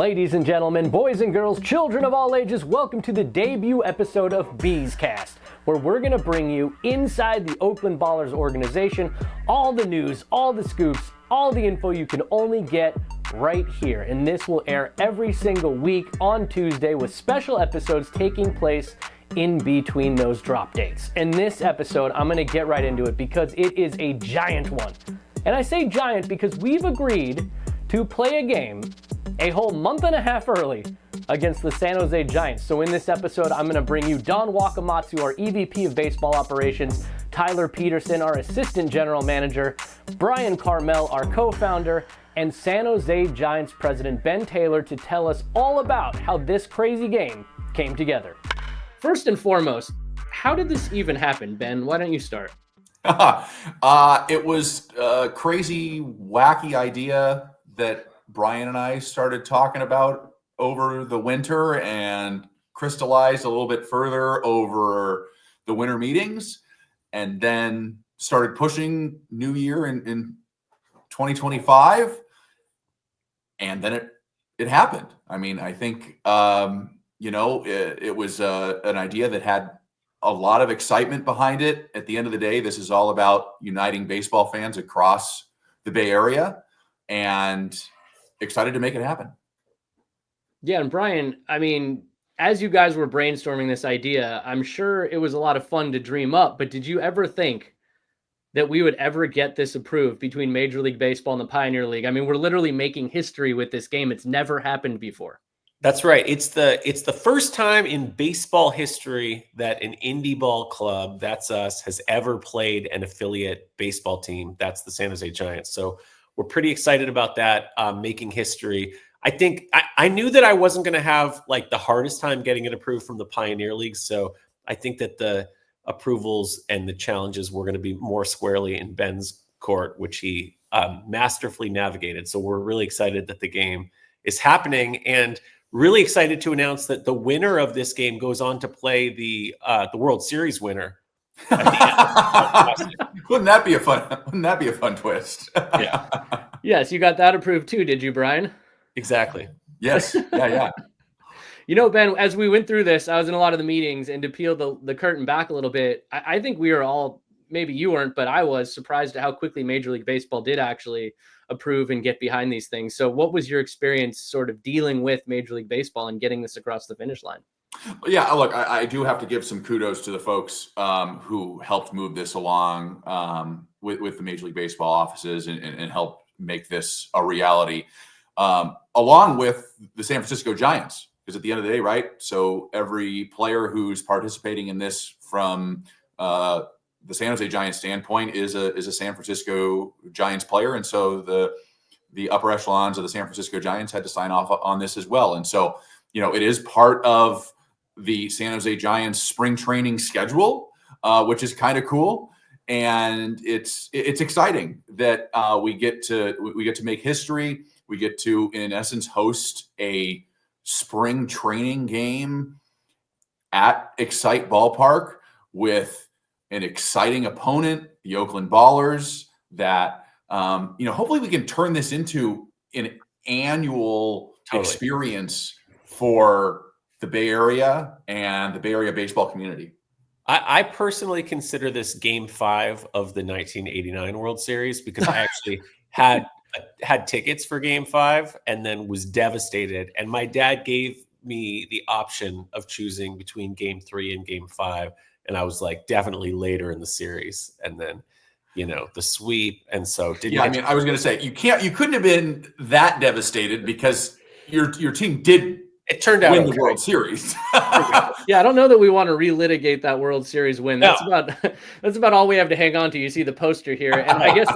Ladies and gentlemen, boys and girls, children of all ages, welcome to the debut episode of Bees Cast, where we're going to bring you inside the Oakland Ballers organization, all the news, all the scoops, all the info you can only get right here. And this will air every single week on Tuesday with special episodes taking place in between those drop dates. And this episode, I'm going to get right into it because it is a giant one. And I say giant because we've agreed to play a game a whole month and a half early against the San Jose Giants. So in this episode, I'm going to bring you Don Wakamatsu, our EVP of Baseball Operations, Tyler Petersen, our Assistant General Manager, Brian Carmel, our co-founder, and San Jose Giants President Ben Taylor to tell us all about how this crazy game came together. First and foremost, how did this even happen, Ben? Why don't you start? It was a crazy, wacky idea that Bryan and I started talking about over the winter and crystallized a little bit further over the winter meetings, and then started pushing New Year in 2025. And then it happened. I mean, I think, it was an idea that had a lot of excitement behind it. At the end of the day, this is all about uniting baseball fans across the Bay Area, and excited to make it happen. Yeah, and Brian, I mean, as you guys were brainstorming this idea, I'm sure it was a lot of fun to dream up, but did you ever think that we would ever get this approved between Major League Baseball and the Pioneer League? I mean, we're literally making history with this game. It's never happened before. That's right. It's the first time in baseball history that an indie ball club, that's us, has ever played an affiliate baseball team. That's the San Jose Giants. So we're pretty excited about that, making history. I think I knew that I wasn't going to have like the hardest time getting it approved from the Pioneer League. So I think that the approvals and the challenges were going to be more squarely in Ben's court, which he masterfully navigated. So we're really excited that the game is happening, and really excited to announce that the winner of this game goes on to play the World Series winner. Wouldn't that be a fun twist? Yeah. Yes, you got that approved too, did you, Brian? Exactly. Yes. Yeah. You know, Ben, as we went through this, I was in a lot of the meetings, and to peel the curtain back a little bit, I think we were all, maybe you weren't, but I was surprised at how quickly Major League Baseball did actually approve and get behind these things. So what was your experience sort of dealing with Major League Baseball and getting this across the finish line? Yeah, look, I do have to give some kudos to the folks who helped move this along with the Major League Baseball offices and help make this a reality, along with the San Francisco Giants. Because at the end of the day, right? So every player who's participating in this from the San Jose Giants standpoint is a San Francisco Giants player, and so the upper echelons of the San Francisco Giants had to sign off on this as well. And so, it is part of the San Jose Giants spring training schedule, which is kind of cool, and it's exciting that we get to make history. We get to, in essence, host a spring training game at Excite Ballpark with an exciting opponent, the Oakland Ballers, that, hopefully we can turn this into an annual experience for the Bay Area and the Bay Area baseball community. I personally consider this Game 5 of the 1989 World Series because I actually had tickets for Game 5 and then was devastated. And my dad gave me the option of choosing between Game 3 and Game 5. And I was like, definitely later in the series. And then, the sweep. And so I was going to say, you couldn't have been that devastated because your team did. It turned out win the World Series. Yeah, I don't know that we want to relitigate that World Series win. That's about all we have to hang on to. You see the poster here, and I guess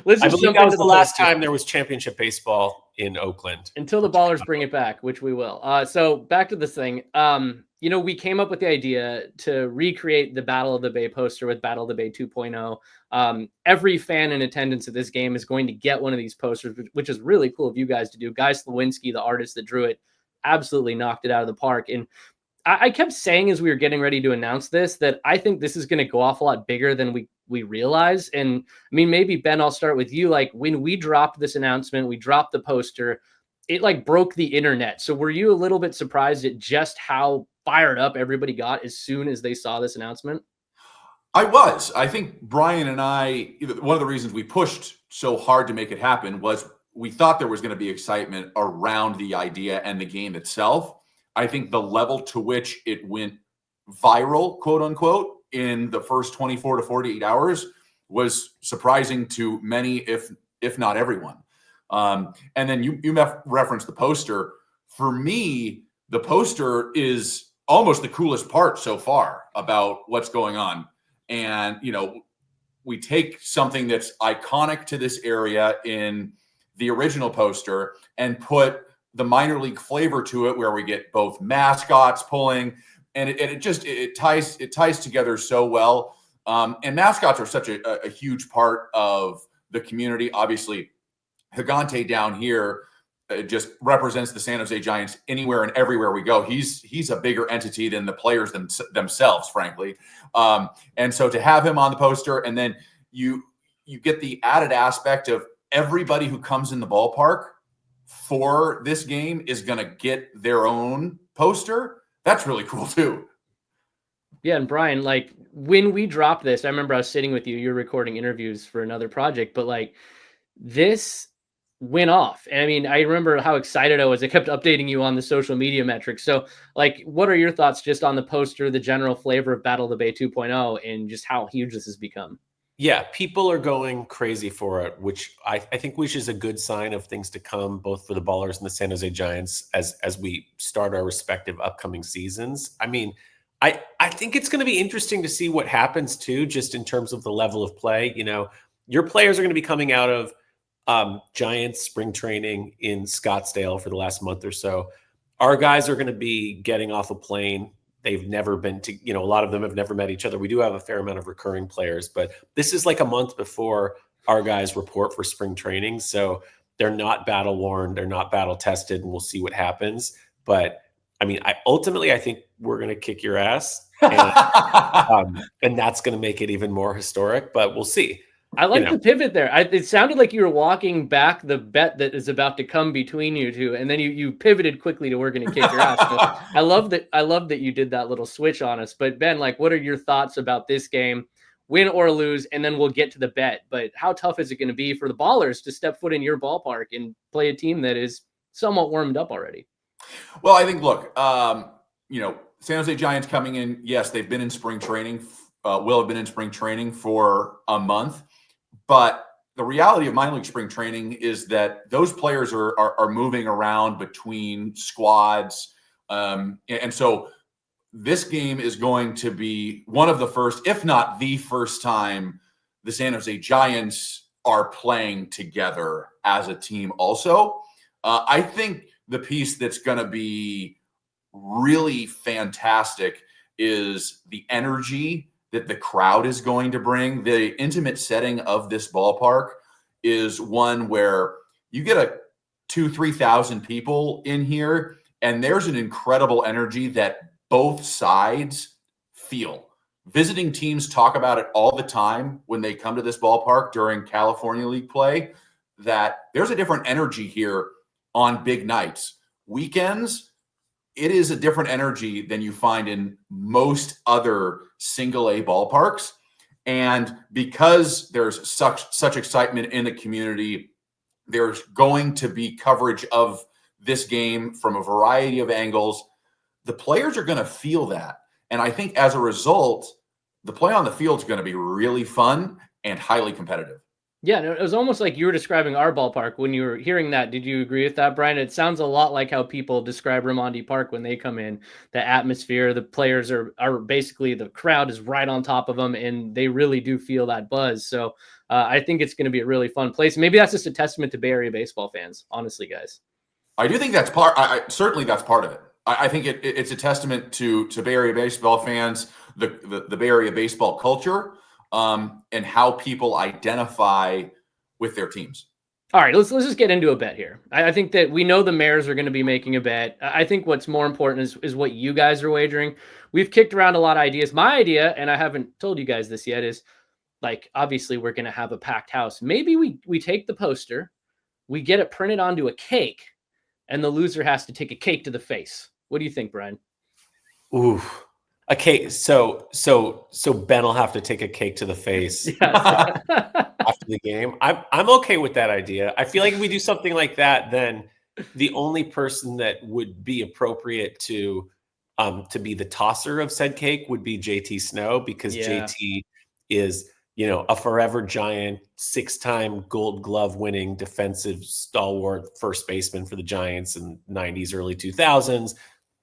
let's just jump into the last time there was championship baseball in Oakland until the Ballers bring it back, which we will. So back to this thing. We came up with the idea to recreate the Battle of the Bay poster with Battle of the Bay 2.0. Every fan in attendance at this game is going to get one of these posters, which is really cool of you guys to do. Guy Slawinski, the artist that drew it, absolutely knocked it out of the park. And I kept saying as we were getting ready to announce this that I think this is going to go off a lot bigger than we realize. And I mean, maybe Ben, I'll start with you. Like when we dropped this announcement, we dropped the poster, it like broke the internet. So were you a little bit surprised at just how fired up everybody got as soon as they saw this announcement? I was. I think Bryan and I, one of the reasons we pushed so hard to make it happen was we thought there was going to be excitement around the idea and the game itself. I think the level to which it went viral, quote unquote, in the first 24 to 48 hours was surprising to many, if not everyone. And then you referenced the poster. For me, the poster is almost the coolest part so far about what's going on. And, we take something that's iconic to this area in the original poster and put the minor league flavor to it, where we get both mascots pulling, and it ties together so well. And mascots are such a huge part of the community. Obviously, Gigante down here just represents the San Jose Giants anywhere and everywhere we go. He's a bigger entity than the players themselves, frankly. And so to have him on the poster, and then you get the added aspect of everybody who comes in the ballpark for this game is going to get their own poster. That's really cool too. Yeah, and Bryan, like when we dropped this, I remember I was sitting with you, you're recording interviews for another project, but like this went off. And I mean, I remember how excited I was. I kept updating you on the social media metrics. So like, what are your thoughts just on the poster, the general flavor of Battle of the Bay 2.0, and just how huge this has become? Yeah, people are going crazy for it, which I think which is a good sign of things to come, both for the Ballers and the San Jose Giants as we start our respective upcoming seasons. I mean, I think it's going to be interesting to see what happens too, just in terms of the level of play. Your players are going to be coming out of Giants spring training in Scottsdale for the last month or so. Our guys are going to be getting off a plane. They've never been to, a lot of them have never met each other. We do have a fair amount of recurring players, but this is like a month before our guys report for spring training. So they're not battle worn. They're not battle tested, and we'll see what happens. But I mean, I think we're going to kick your ass, and that's going to make it even more historic, but we'll see. I like the pivot there. It sounded like you were walking back the bet that is about to come between you two, and then you pivoted quickly to we're going to kick your ass. So I love that you did that little switch on us. But Ben, like, what are your thoughts about this game, win or lose? And then we'll get to the bet. But how tough is it going to be for the Ballers to step foot in your ballpark and play a team that is somewhat warmed up already? Well, I think, look, San Jose Giants coming in. Yes, they've been in spring training. Will have been in spring training for a month. But the reality of minor league spring training is that those players are moving around between squads. And so this game is going to be one of the first, if not the first time, the San Jose Giants are playing together as a team also. I think the piece that's going to be really fantastic is the energy that the crowd is going to bring. The intimate setting of this ballpark is one where you get 2,000-3,000 people in here, and there's an incredible energy that both sides feel. Visiting teams talk about it all the time when they come to this ballpark during California League play, that there's a different energy here on big nights. Weekends, it is a different energy than you find in most other single A ballparks. And because there's such excitement in the community, there's going to be coverage of this game from a variety of angles. The players are going to feel that. And I think as a result, the play on the field is going to be really fun and highly competitive. Yeah, no, it was almost like you were describing our ballpark when you were hearing that. Did you agree with that, Bryan? It sounds a lot like how people describe Raimondi Park when they come in. The atmosphere, the players are basically, the crowd is right on top of them, and they really do feel that buzz. So I think it's going to be a really fun place. Maybe that's just a testament to Bay Area baseball fans, honestly, guys. I do think that's certainly that's part of it. I think it's a testament to Bay Area baseball fans, the Bay Area baseball culture, and how people identify with their teams. All right, let's just get into a bet here. I think that we know the Mares are going to be making a bet. I think what's more important is what you guys are wagering. We've kicked around a lot of ideas. My idea, and I haven't told you guys this yet, is like, obviously we're going to have a packed house. Maybe we take the poster, we get it printed onto a cake, and the loser has to take a cake to the face. What do you think, Bryan? Ooh, a cake. So Ben will have to take a cake to the face Yes. after the game. I'm okay with that idea. I feel like if we do something like that, then the only person that would be appropriate to be the tosser of said cake would be JT Snow, because JT is, a forever Giant, 6-time Gold Glove winning defensive stalwart first baseman for the Giants in the 90s, early 2000s,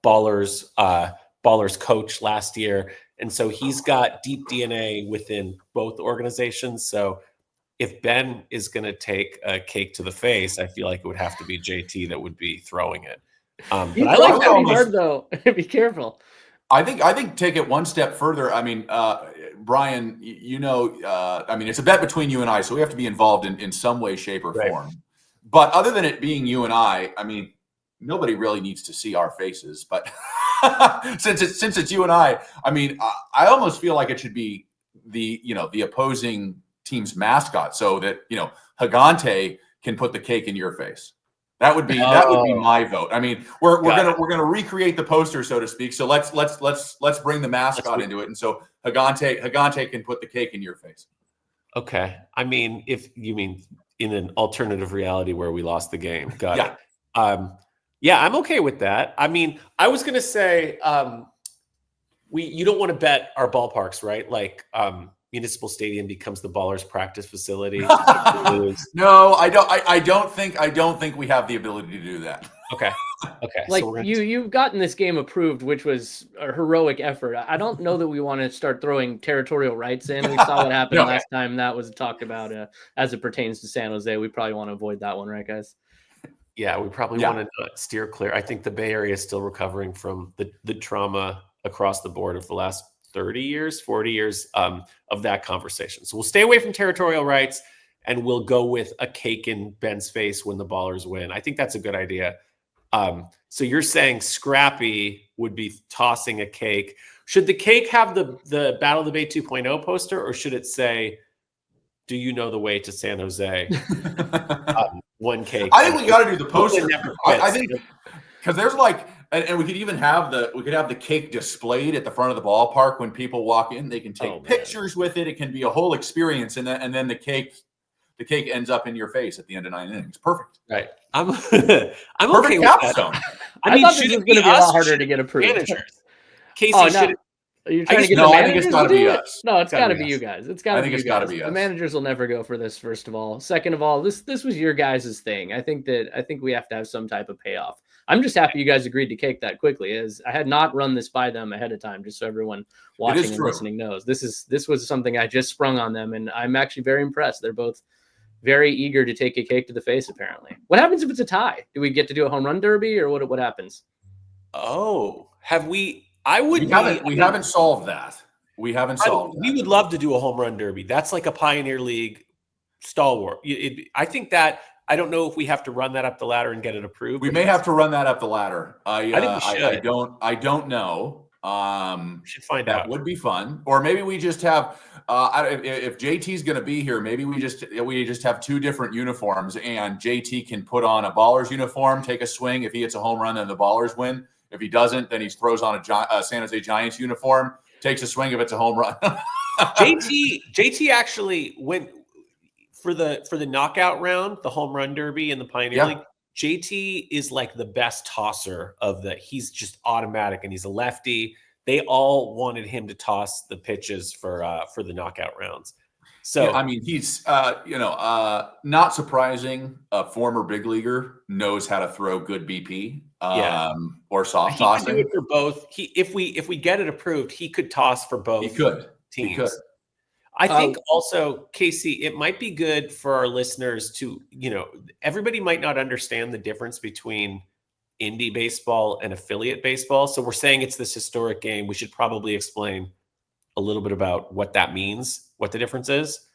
Ballers coach last year. And so he's got deep DNA within both organizations. So if Ben is going to take a cake to the face, I feel like it would have to be JT that would be throwing it. But I like that. Hard though. Be careful. I think take it one step further. I mean, Bryan, I mean, it's a bet between you and I, so we have to be involved in some way, shape, or form. But other than it being you and I mean, nobody really needs to see our faces. But since it's you and I mean, I almost feel like it should be the opposing team's mascot, so that Hagante can put the cake in your face. That would be my vote. I mean, we're gonna recreate the poster, so to speak. So let's bring the mascot into it, and so Hagante can put the cake in your face. Okay. I mean, if you mean in an alternative reality where we lost the game, got it. Yeah, I'm okay with that. I mean, I was gonna say you don't want to bet our ballparks, right? Like Municipal Stadium becomes the Ballers practice facility. No, I don't think we have the ability to do that. Okay. Like, so you've gotten this game approved, which was a heroic effort. I don't know that we want to start throwing territorial rights in. We saw what happened last time that was talked about as it pertains to San Jose. We probably want to avoid that one, right, guys? Yeah, we probably want to steer clear. I think the Bay Area is still recovering from the trauma across the board of the last 30 years, 40 years of that conversation. So we'll stay away from territorial rights, and we'll go with a cake in Ben's face when the Ballers win. I think that's a good idea. So you're saying Scrappy would be tossing a cake. Should the cake have the Battle of the Bay 2.0 poster, or should it say, "Do you know the way to San Jose?" One cake. I think we got to do the poster. I think because there's like, and we could even have the cake displayed at the front of the ballpark when people walk in. They can take pictures with it. It can be a whole experience, and then the cake ends up in your face at the end of 9 innings. Perfect. Right. I'm perfect okay with capstone. that. I mean, should it be a lot harder to get approved? Managers. Casey, should it? Are you trying to get no, the I think it's got to be us. No, it's got to be you guys. It's got to be you guys. Be us. The managers will never go for this, first of all. Second of all, this was your guys' thing. I think we have to have some type of payoff. I'm just happy you guys agreed to cake that quickly, as I had not run this by them ahead of time, just so everyone watching and listening knows. This was something I just sprung on them, and I'm actually very impressed. They're both very eager to take a cake to the face, apparently. What happens if it's a tie? Do we get to do a home run derby, or what happens? Oh, have we? We haven't solved that. We haven't solved that. We would love to do a home run derby. That's like a Pioneer League stalwart. I think that, I don't know if we have to run that up the ladder and get it approved. We may have to run that up the ladder. I think we should. I don't know. We should find out. That would be fun. Or maybe we just have if JT's going to be here, maybe we just have two different uniforms, and JT can put on a Ballers uniform, take a swing. If he hits a home run, then the Ballers win. If he doesn't, then he throws on a San Jose Giants uniform, takes a swing if it's a home run. JT actually went for the knockout round, the home run derby in the Pioneer League. JT is like the best tosser he's just automatic, and he's a lefty. They all wanted him to toss the pitches for the knockout rounds. So I mean, he's not surprising. A former big leaguer knows how to throw good BP or soft tossing. He could do it for both. If we get it approved, he could toss for both. He could. Teams. He could. I think also, Casey, it might be good for our listeners to, everybody might not understand the difference between indie baseball and affiliate baseball. So we're saying it's this historic game. We should probably explain a little bit about what that means, what the difference is.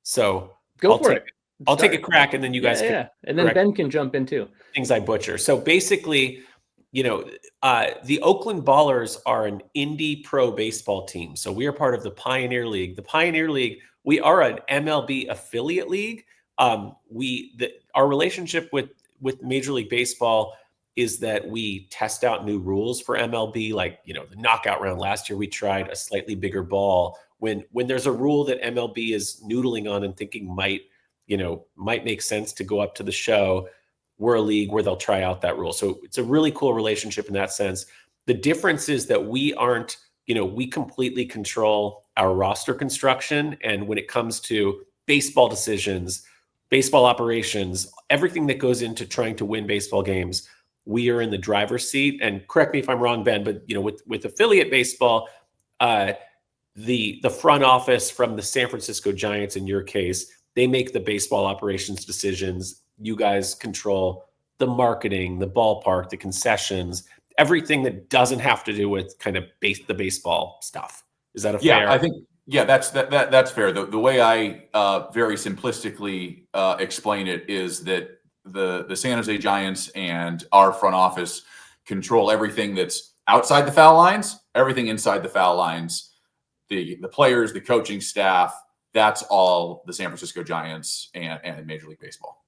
So go for it. I'll take a crack, and then you guys can. And then Ben can jump in too. Things I butcher. So basically, the Oakland Ballers are an indie pro baseball team. So we are part of the Pioneer League. The Pioneer League, we are an MLB affiliate league. Our relationship with with Major League Baseball is that we test out new rules for MLB. Like, the knockout round last year, we tried a slightly bigger ball. When there's a rule that MLB is noodling on and thinking might make sense to go up to the show, we're a league where they'll try out that rule. So it's a really cool relationship in that sense. The difference is that we aren't, we completely control our roster construction. And when it comes to baseball decisions, baseball operations, everything that goes into trying to win baseball games, we are in the driver's seat. And correct me if I'm wrong, Ben, but with affiliate baseball, the front office from the San Francisco Giants, in your case, they make the baseball operations decisions. You guys control the marketing, the ballpark, the concessions, everything that doesn't have to do with kind of the baseball stuff. Is that a fair? Yeah, I think, that's fair. The way I very simplistically explain it is that the San Jose Giants and our front office control everything that's outside the foul lines, everything inside the foul lines, the players, the coaching staff. That's all the San Francisco Giants and Major League Baseball.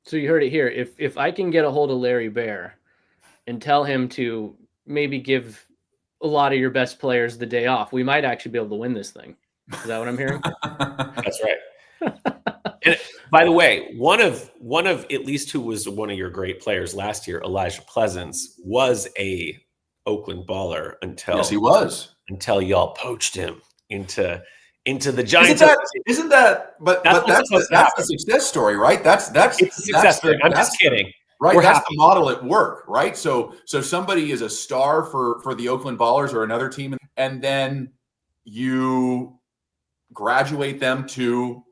So you heard it here. If I can get a hold of Larry Bear and tell him to maybe give a lot of your best players the day off, we might actually be able to win this thing. Is that what I'm hearing? That's right. And by the way, one of at least who was one of your great players last year, Elijah Pleasance, was a Oakland Baller until yes, he was, until y'all poached him into the Giants. Isn't that? But that's the success story, right? It's a success story. I'm just kidding. Right, that's the model at work, right? So somebody is a star for the Oakland Ballers or another team, and then you graduate them to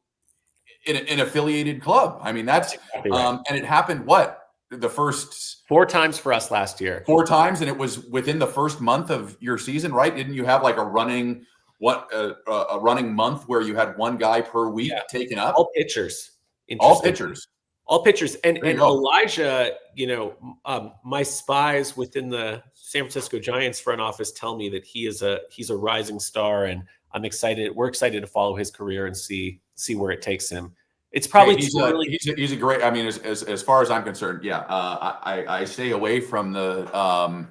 an affiliated club. I mean, that's exactly right. And it happened the first 4 times for us last year. 4 times, and it was within the first month of your season, right? Didn't you have like a running month where you had one guy per week taken up? All pitchers. All pitchers. And Elijah, my spies within the San Francisco Giants front office tell me that he's a rising star, and I'm excited. We're excited to follow his career and see where it takes him. It's probably he's a great. I mean, as far as I'm concerned, I stay away from the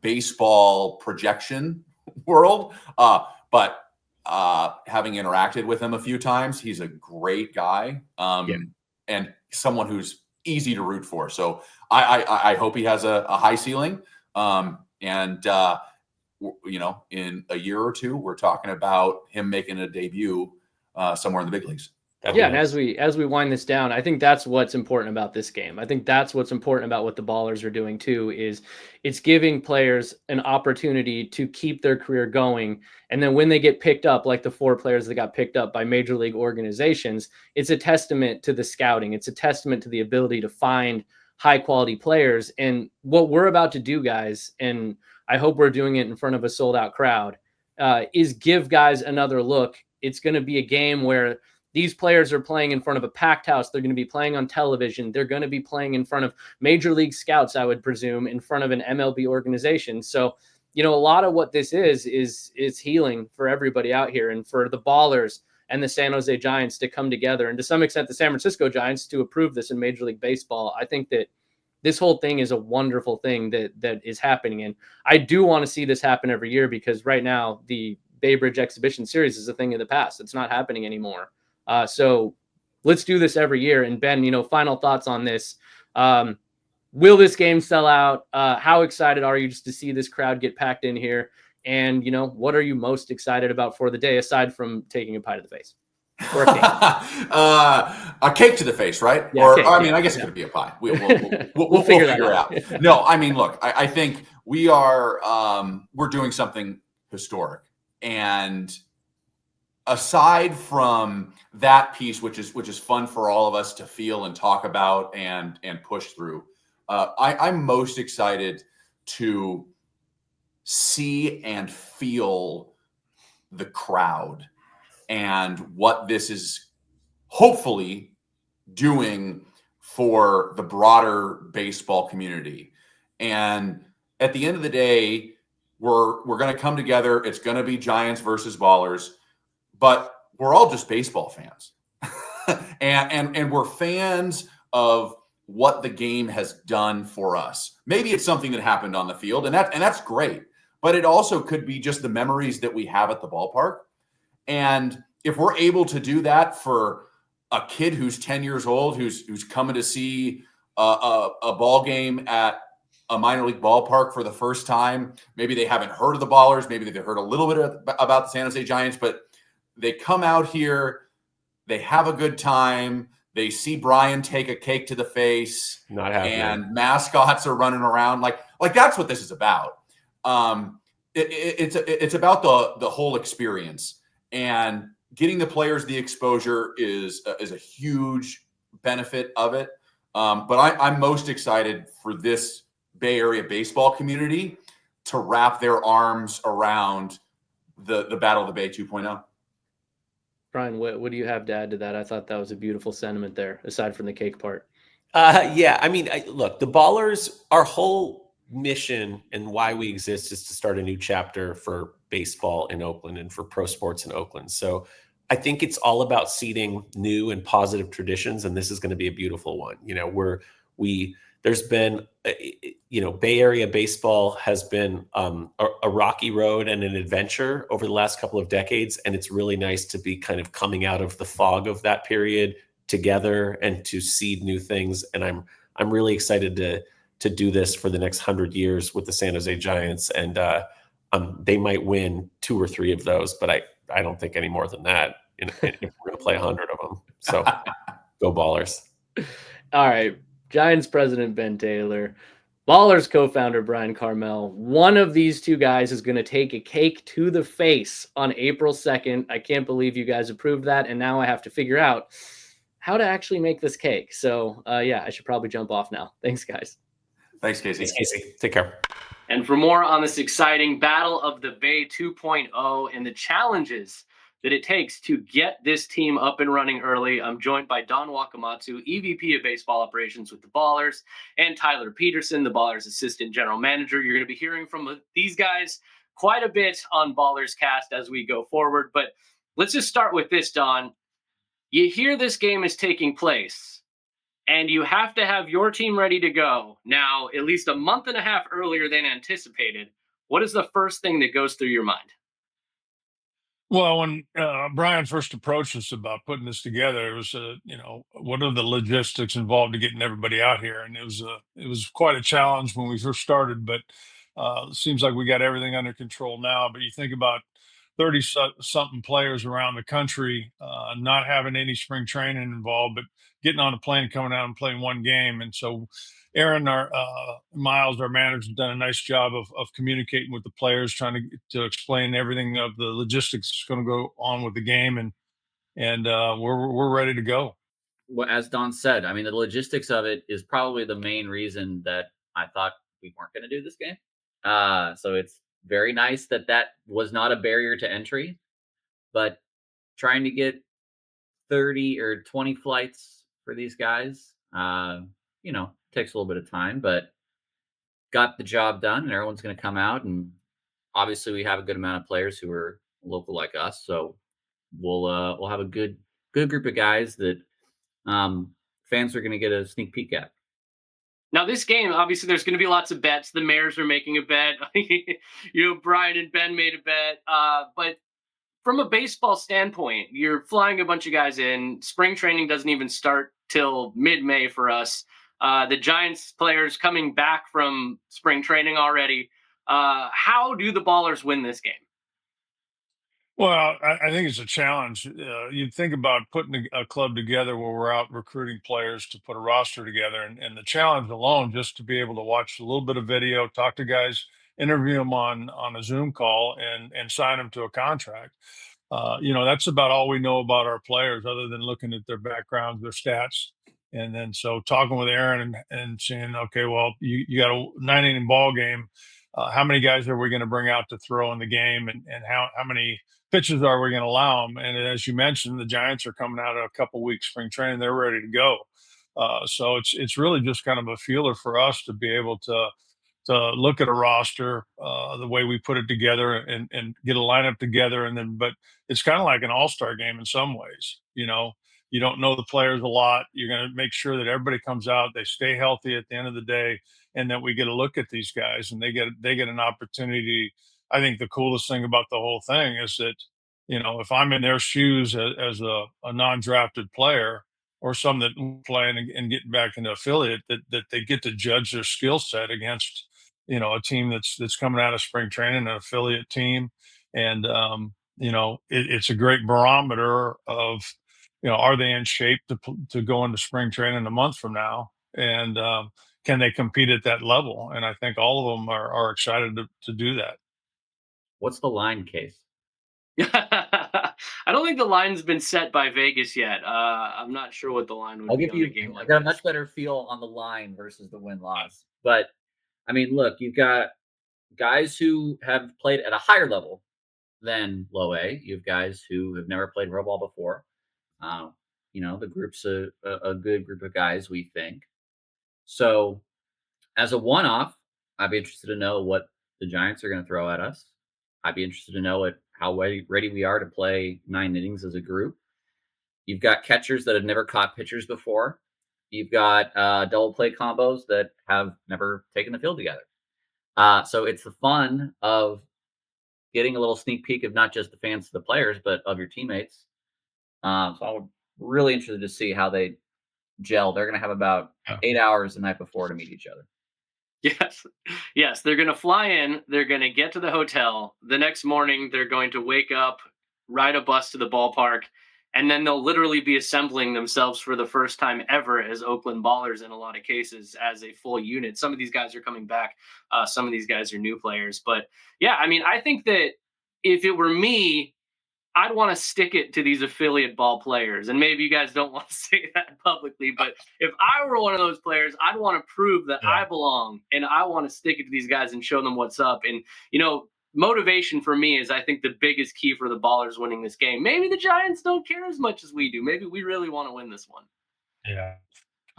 baseball projection world, but having interacted with him a few times, he's a great guy. And someone who's easy to root for. So I hope he has a high ceiling. In a year or two, we're talking about him making a debut somewhere in the big leagues. And as we wind this down, I think that's what's important about this game. I think that's what's important about what the Ballers are doing too, is it's giving players an opportunity to keep their career going. And then when they get picked up, like the 4 players that got picked up by major league organizations, it's a testament to the scouting. It's a testament to the ability to find high quality players. And what we're about to do, guys, and I hope we're doing it in front of a sold out crowd, is give guys another look. It's going to be a game where these players are playing in front of a packed house. They're going to be playing on television. They're going to be playing in front of major league scouts, I would presume, in front of an MLB organization. So, a lot of what this is healing for everybody out here, and for the Ballers and the San Jose Giants to come together, and to some extent the San Francisco Giants to approve this in Major League Baseball. I think that this whole thing is a wonderful thing that is happening. And I do want to see this happen every year, because right now the Bay Bridge Exhibition Series is a thing of the past. It's not happening anymore. So let's do this every year. And Ben, final thoughts on this. Will this game sell out? How excited are you just to see this crowd get packed in here? And, what are you most excited about for the day, aside from taking a pie to the face? Or a cake? A cake to the face, right? Yeah, or, cake, I guess it could be a pie. We'll figure that out. No, I mean, look, I think we're doing something historic. And aside from that piece, which is fun for all of us to feel and talk about and push through, I'm most excited to see and feel the crowd and what this is hopefully doing for the broader baseball community. And at the end of the day, we're going to come together. It's going to be Giants versus Ballers. But we're all just baseball fans, and we're fans of what the game has done for us. Maybe it's something that happened on the field, and that's great. But it also could be just the memories that we have at the ballpark. And if we're able to do that for a kid who's 10 years old, who's coming to see a ball game at a minor league ballpark for the first time, maybe they haven't heard of the Ballers, maybe they've heard a little bit about the San Jose Giants, but they come out here, they have a good time. They see Bryan take a cake to the face, Not happening. And mascots are running around. Like that's what this is about. It's about the whole experience, and getting the players the exposure is a huge benefit of it. But I'm most excited for this Bay Area baseball community to wrap their arms around the Battle of the Bay 2.0. Bryan, what do you have to add to that? I thought that was a beautiful sentiment there, aside from the cake part. Yeah, I mean, look, the Ballers, our whole mission and why we exist is to start a new chapter for baseball in Oakland and for pro sports in Oakland. So I think it's all about seeding new and positive traditions, and this is going to be a beautiful one. You know, there's been, Bay Area baseball has been a rocky road and an adventure over the last couple of decades, and it's really nice to be kind of coming out of the fog of that period together and to seed new things. And I'm really excited to do this for the next 100 years with the San Jose Giants, and they might win 2 or 3 of those, but I don't think any more than that. If we're going to play 100 of them, so go Ballers! All right. Giants president Ben Taylor, Ballers co-founder Bryan Carmel. One of these two guys is going to take a cake to the face on April 2nd. I can't believe you guys approved that, and now I have to figure out how to actually make this cake. So, yeah, I should probably jump off now. Thanks, guys. Thanks, Casey. Thanks, Casey. Take care. And for more on this exciting Battle of the Bay 2.0 and the challenges that it takes to get this team up and running early, I'm joined by Don Wakamatsu, EVP of Baseball Operations with the Ballers, and Tyler Petersen, the Ballers Assistant General Manager. You're going to be hearing from these guys quite a bit on Ballers Cast as we go forward. But let's just start with this, Don. You hear this game is taking place, and you have to have your team ready to go now, at least a month and a half earlier than anticipated. What is the first thing that goes through your mind? Well, when Bryan first approached us about putting this together, it was, what are the logistics involved to getting everybody out here? And it was quite a challenge when we first started, but it seems like we got everything under control now. But you think about 30 something players around the country, not having any spring training involved, but getting on a plane and coming out and playing one game. And so Aaron, our Miles, our manager, has done a nice job of communicating with the players, trying to explain everything of the logistics that's going to go on with the game, and we're ready to go. Well, as Don said, I mean, the logistics of it is probably the main reason that I thought we weren't going to do this game. So it's very nice that was not a barrier to entry, but trying to get 30 or 20 flights for these guys, takes a little bit of time, but got the job done, and everyone's going to come out. And obviously we have a good amount of players who are local like us. So we'll have a good group of guys that fans are going to get a sneak peek at. Now, this game, obviously, there's going to be lots of bets. The Mares are making a bet. Bryan and Ben made a bet. But from a baseball standpoint, you're flying a bunch of guys in. Spring training doesn't even start till mid-May for us. The Giants players coming back from spring training already. How do the Ballers win this game? Well, I think it's a challenge. You'd think about putting a club together where we're out recruiting players to put a roster together, and the challenge alone, just to be able to watch a little bit of video, talk to guys, interview them on a Zoom call, and sign them to a contract. That's about all we know about our players, other than looking at their backgrounds, their stats. And then so talking with Aaron and saying, okay, well, you got a 9-inning ball game. How many guys are we going to bring out to throw in the game, and how many pitches are we going to allow them? And as you mentioned, the Giants are coming out of a couple weeks spring training; they're ready to go. So it's really just kind of a feeler for us to be able to look at a roster the way we put it together and get a lineup together, but it's kind of like an all-star game in some ways. You don't know the players a lot. You're going to make sure that everybody comes out, they stay healthy at the end of the day, and that we get a look at these guys and they get an opportunity. I think the coolest thing about the whole thing is that, if I'm in their shoes as a non-drafted player or some that playing and getting back into affiliate, that they get to judge their skill set against, a team that's coming out of spring training, an affiliate team. And, it's a great barometer of, are they in shape to go into spring training a month from now? And can they compete at that level? And I think all of them are excited to do that. What's the line, Case? I don't think the line's been set by Vegas yet. I'm not sure what the line would I'll be give on you. a game I like got a this. much better feel on the line versus the win loss. But I mean, look, you've got guys who have played at a higher level than low A. You have guys who have never played real ball before. The group's a good group of guys, we think. So, as a one-off, I'd be interested to know what the Giants are going to throw at us. I'd be interested to know how ready we are to play 9 innings as a group. You've got catchers that have never caught pitchers before. You've got double play combos that have never taken the field together. So it's the fun of getting a little sneak peek of not just the fans, the players, but of your teammates. So I'm really interested to see how they gel. They're going to have about 8 hours the night before to meet each other. Yes. They're going to fly in. They're going to get to the hotel. The next morning, they're going to wake up, ride a bus to the ballpark, and then they'll literally be assembling themselves for the first time ever as Oakland Ballers in a lot of cases as a full unit. Some of these guys are coming back. Some of these guys are new players. But yeah, I mean, I think that if it were me, I'd want to stick it to these affiliate ball players. And maybe you guys don't want to say that publicly, but if I were one of those players, I'd want to prove that I belong and I want to stick it to these guys and show them what's up. And, motivation for me is, I think, the biggest key for the Ballers winning this game. Maybe the Giants don't care as much as we do. Maybe we really want to win this one. Yeah.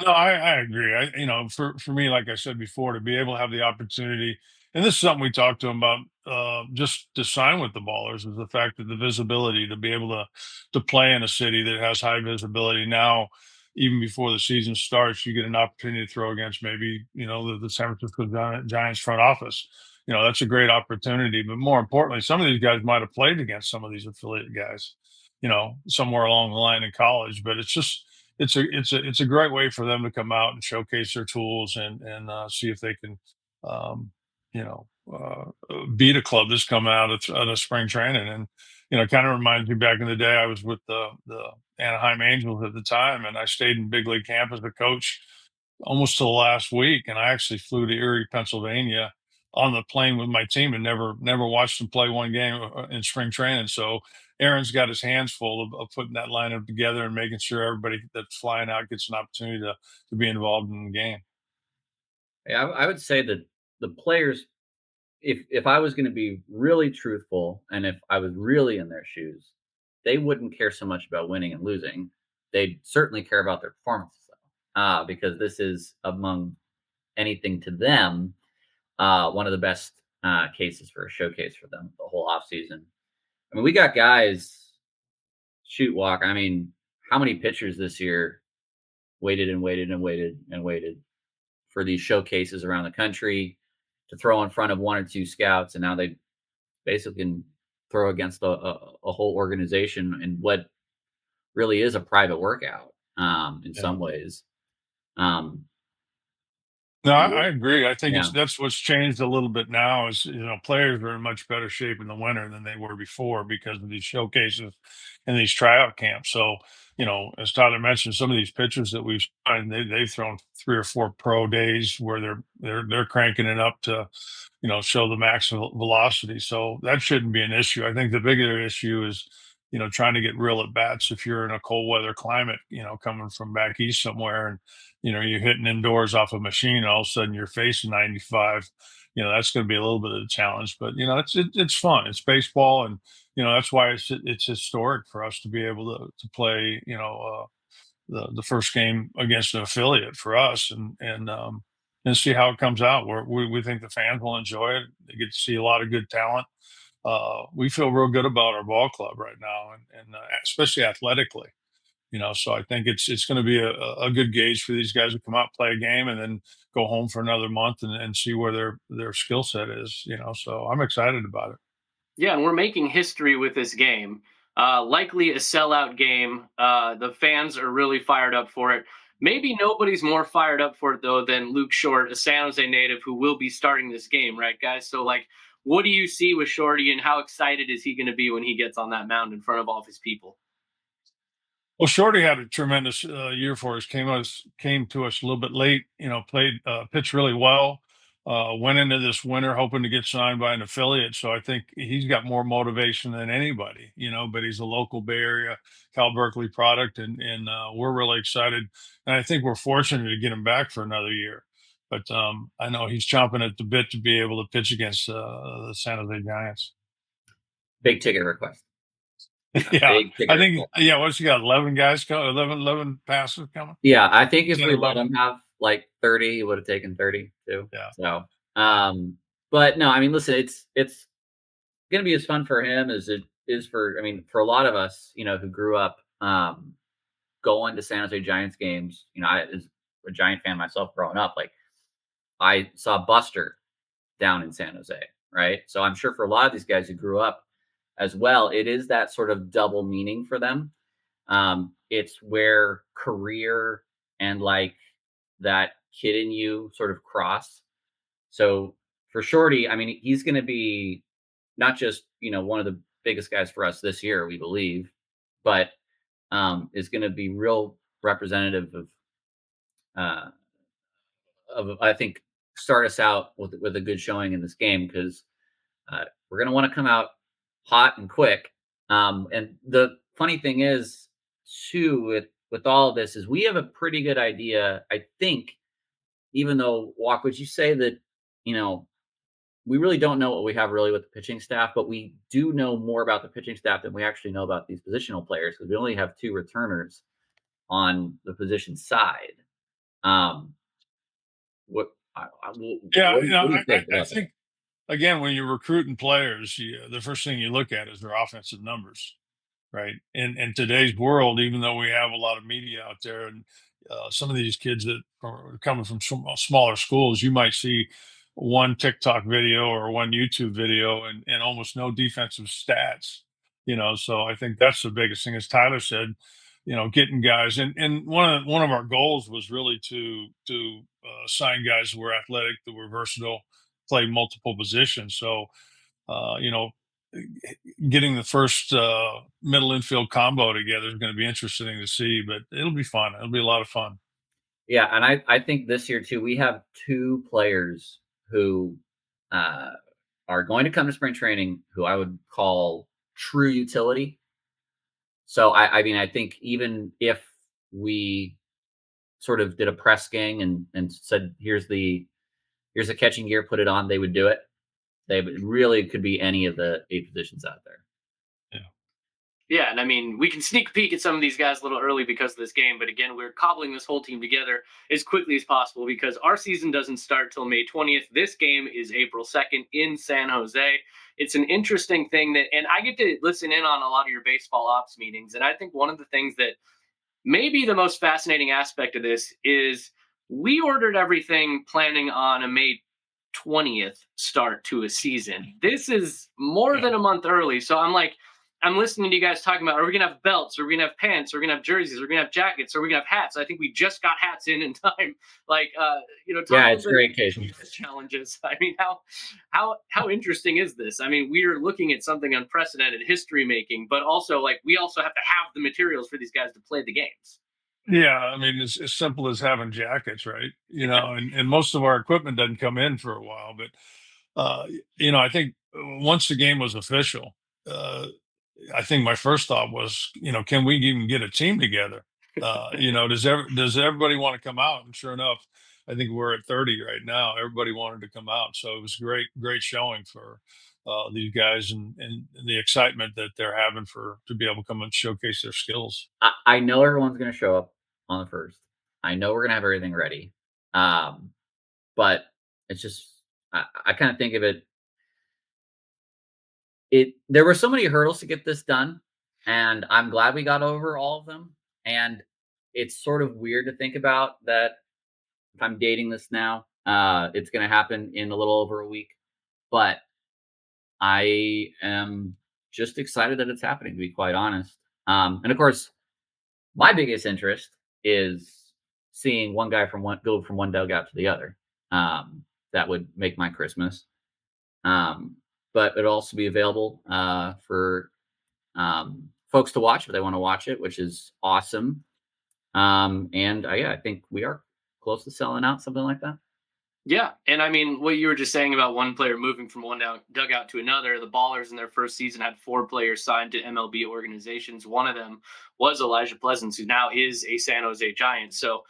No, I agree. For me, like I said before, to be able to have the opportunity, and this is something we talked to them about, just to sign with the Ballers, is the fact that the visibility to be able to play in a city that has high visibility now, even before the season starts, you get an opportunity to throw against maybe the San Francisco Giants front office. That's a great opportunity. But more importantly, some of these guys might have played against some of these affiliate guys, somewhere along the line in college. But it's a great way for them to come out and showcase their tools and see if they can, um, beat a club that's coming out of spring training. And it kind of reminds me back in the day. I was with the Anaheim Angels at the time, and I stayed in big league camp as a coach almost to the last week. And I actually flew to Erie, Pennsylvania, on the plane with my team and never watched them play one game in spring training. So Aaron's got his hands full of putting that lineup together and making sure everybody that's flying out gets an opportunity to be involved in the game. Yeah, I would say that the players, if I was going to be really truthful and if I was really in their shoes, they wouldn't care so much about winning and losing. They'd certainly care about their performances, though, because this is, among anything to them, one of the best cases for a showcase for them the whole offseason. I mean, we got guys walk. I mean, how many pitchers this year waited and waited and waited and waited for these showcases around the country to throw in front of 1 or 2 scouts, and now they basically can throw against a whole organization in what really is a private workout in some ways. No, I agree. I think Yeah. that's what's changed a little bit now is, players are in much better shape in the winter than they were before because of these showcases and these tryout camps. So, as Tyler mentioned, some of these pitchers that we've signed, they've thrown 3 or 4 pro days where they're cranking it up to, show the max velocity. So that shouldn't be an issue. I think the bigger issue is, trying to get real at bats if you're in a cold weather climate, coming from back east somewhere and you're hitting indoors off a machine, and all of a sudden you're facing 95. That's going to be a little bit of a challenge, but it's fun. It's baseball, and that's why it's historic for us to be able to play. The first game against an affiliate for us, and see how it comes out. We think the fans will enjoy it. They get to see a lot of good talent. We feel real good about our ball club right now, and especially athletically. So I think it's going to be a good gauge for these guys to come out, play a game, and then go home for another month and see where their skill set is. So I'm excited about it. Yeah, and we're making history with this game. Likely a sellout game. The fans are really fired up for it. Maybe nobody's more fired up for it though than Luke Short, a San Jose native who will be starting this game, right, guys? So like, what do you see with Shorty, and how excited is he going to be when he gets on that mound in front of all of his people? Well, Shorty had a tremendous year for us. Came to us a little bit late. Played pitched really well. Went into this winter hoping to get signed by an affiliate. So I think he's got more motivation than anybody. But he's a local Bay Area Cal Berkeley product, and we're really excited. And I think we're fortunate to get him back for another year. But I know he's chomping at the bit to be able to pitch against the San Jose Giants. Big ticket request. Yeah, I think. Yeah, what's he got? 11 guys coming. 11 passes coming. Yeah, I think if 10 we or let 11. him have like 30, he would have taken 30 too. Yeah. So, but no, I mean, listen, it's gonna be as fun for him as it is for. I mean, for a lot of us, who grew up going to San Jose Giants games. I as a Giant fan myself growing up, like I saw Buster down in San Jose, right? So I'm sure for a lot of these guys who grew up as well, it is that sort of double meaning for them. It's where career and like that kid in you sort of cross. So for Shorty, I mean, he's going to be not just, one of the biggest guys for us this year, we believe, but is going to be real representative of, I think, start us out with a good showing in this game because we're going to want to come out hot and quick. And the funny thing is, too, with all of this, is we have a pretty good idea, I think, even though, Walk, would you say that, we really don't know what we have really with the pitching staff, but we do know more about the pitching staff than we actually know about these positional players because we only have 2 returners on the position side. What do you think? I think again when you're recruiting players, the first thing you look at is their offensive numbers, right? In today's world, even though we have a lot of media out there, and some of these kids that are coming from smaller schools, you might see one TikTok video or one YouTube video and almost no defensive stats. So I think that's the biggest thing. As Tyler said, getting guys, and one of our goals was really to sign guys that were athletic, that were versatile, play multiple positions. So getting the first middle infield combo together is going to be interesting to see, but it'll be fun. It'll be a lot of fun. Yeah, and I think this year too, we have 2 players who are going to come to spring training who I would call true utility. So I mean, I think even if we sort of did a press gang and said, here's a catching gear, put it on, they would do it. They really could be any of the 8 positions out there. Yeah, and I mean, we can sneak peek at some of these guys a little early because of this game, but again, we're cobbling this whole team together as quickly as possible because our season doesn't start till May 20th. This game is April 2nd in San Jose. It's an interesting thing and I get to listen in on a lot of your baseball ops meetings, and I think one of the things that may be the most fascinating aspect of this is we ordered everything planning on a May 20th start to a season. This is more than a month early, so I'm listening to you guys talking about, are we going to have belts? Are we going to have pants? Are we going to have jerseys? Are we going to have jackets? Are we going to have hats? I think we just got hats in time. Yeah, it's great occasion. Challenges. I mean, how interesting is this? I mean, we are looking at something unprecedented, history making, but also we also have to have the materials for these guys to play the games. Yeah, I mean, it's as simple as having jackets, right? And most of our equipment doesn't come in for a while, but I think once the game was official, I think my first thought was, can we even get a team together? Does everybody want to come out? And sure enough, I think we're at 30 right now. Everybody wanted to come out, so it was great showing for these guys and the excitement that they're having to be able to come and showcase their skills. I know everyone's going to show up on the 1st. I know we're going to have everything ready, but it's just I kind of think of it. There were so many hurdles to get this done, and I'm glad we got over all of them. And it's sort of weird to think about that if I'm dating this now, it's going to happen in a little over a week. But I am just excited that it's happening, to be quite honest. And of course, my biggest interest is seeing one guy go from one dugout to the other. That would make my Christmas. But it'll also be available for folks to watch if they want to watch it, which is awesome. And I think we are close to selling out, something like that. Yeah, and I mean, what you were just saying about one player moving from one dugout to another, the Ballers in their first season had 4 players signed to MLB organizations. One of them was Elijah Pleasance, who now is a San Jose Giant. So,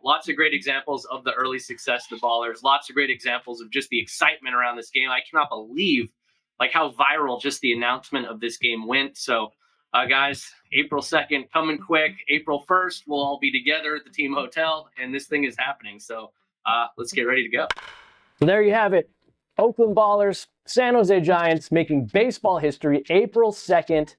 lots of great examples of the early success of the Ballers. Lots of great examples of just the excitement around this game. I cannot believe how viral just the announcement of this game went. So, guys, April 2nd coming quick. April 1st, we'll all be together at the team hotel, and this thing is happening. So, let's get ready to go. So there you have it. Oakland Ballers, San Jose Giants making baseball history April 2nd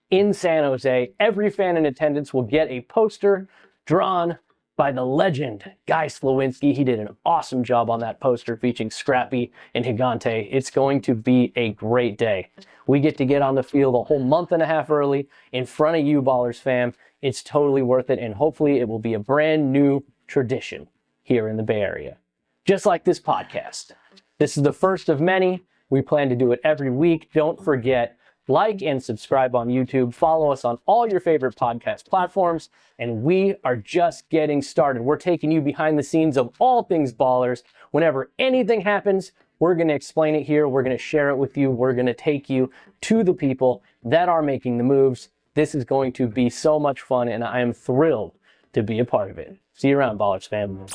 in San Jose. Every fan in attendance will get a poster drawn by the legend Guy Slowinski. He did an awesome job on that poster featuring Scrappy and Gigante. It's going to be a great day. We get to get on the field a whole month and a half early in front of you, Ballers fam. It's totally worth it, and hopefully it will be a brand new tradition here in the Bay Area. Just like this podcast. This is the first of many. We plan to do it every week. Don't forget, like and subscribe on YouTube. Follow us on all your favorite podcast platforms. And we are just getting started. We're taking you behind the scenes of all things Ballers. Whenever anything happens, we're going to explain it here. We're going to share it with you. We're going to take you to the people that are making the moves. This is going to be so much fun, and I am thrilled to be a part of it. See you around, Ballers fam.